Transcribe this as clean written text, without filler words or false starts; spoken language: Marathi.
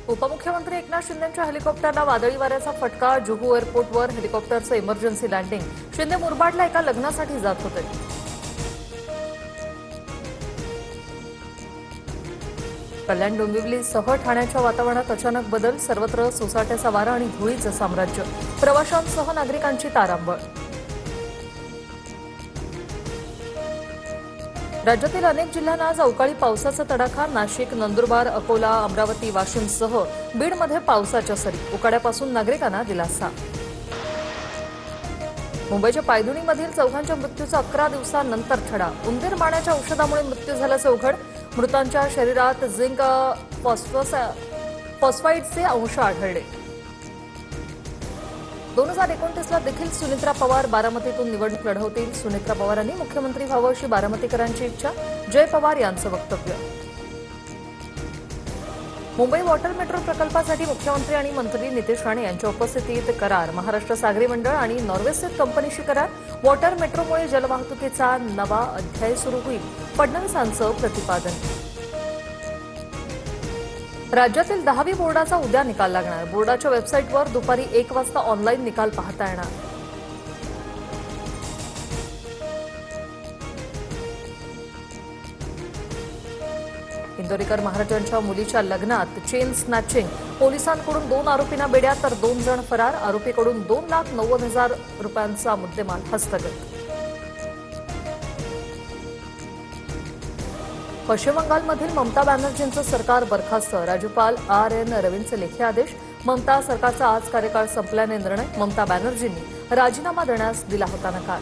उपमुख्यमंत्री एकनाथ शिंदेंच्या हेलिकॉप्टरला वादळी वाऱ्याचा फटका. जुहू एअरपोर्टवर हेलिकॉप्टरचं इमर्जन्सी लँडिंग. शिंदे मुरबाडला एका लग्नासाठी जात होते. कल्याण डोंबिवलीसह ठाण्याच्या वातावरणात अचानक बदल. सर्वत्र सोसाट्याचा वारा आणि धुळीचं साम्राज्य. प्रवाशांसह नागरिकांची तारांबळ. राज्यातील अनेक जिल्ह्यांना आज अवकाळी पावसाचा तडाखा. नाशिक, नंदुरबार, अकोला, अमरावती, वाशिमसह बीडमध्ये पावसाच्या सरी. उकाड्यापासून नागरिकांना दिलासा. मुंबईच्या पायधुणीमधील चौघांच्या मृत्यूचा 11 दिवसांनंतर छडा. उंदीर मारण्याच्या औषधामुळे मृत्यू झाल्याचे उघड. मृतांच्या शरीरात झिंक फॉस्फाईडचे अंश आढळले. 2029ला देखील सुनेत्रा पवार बारामतीतून निवडणूक लढवतील. सुनेत्रा पवारांनी मुख्यमंत्री व्हावं अशी बारामतीकरांची इच्छा. जय पवार यांचं वक्तव्य. मुंबई वॉटर मेट्रो प्रकल्पासाठी मुख्यमंत्री आणि मंत्री नितेश राणे यांच्या उपस्थितीत करार. महाराष्ट्र सागरी मंडळ आणि नॉर्वेस्थित कंपनीशी करार. वॉटर मेट्रोमुळे जलवाहतुकीचा नवा अध्याय सुरू होईल. फडणवीसांचं प्रतिपादन. राज्यातील 10वी बोर्डाचा उद्या निकाल लागणार. बोर्डाच्या वेबसाईटवर दुपारी 1 वाजता ऑनलाईन निकाल पाहता येणार. इंदोरीकर महाराजांच्या मुलीच्या लग्नात चेन स्नॅचिंग. पोलिसांकडून 2 आरोपींना बेड्या तर 2 जण फरार. आरोपीकडून 2,90,000 रुपयांचा मुद्देमाल हस्तगत. पश्चिम बंगालमधील ममता बॅनर्जींचं सरकार बरखास्त. राज्यपाल RN रवींचे लेखी आदेश. ममता सरकारचा आज कार्यकाळ संपल्याने निर्णय. ममता बॅनर्जींनी राजीनामा देण्यास दिला होता नकार.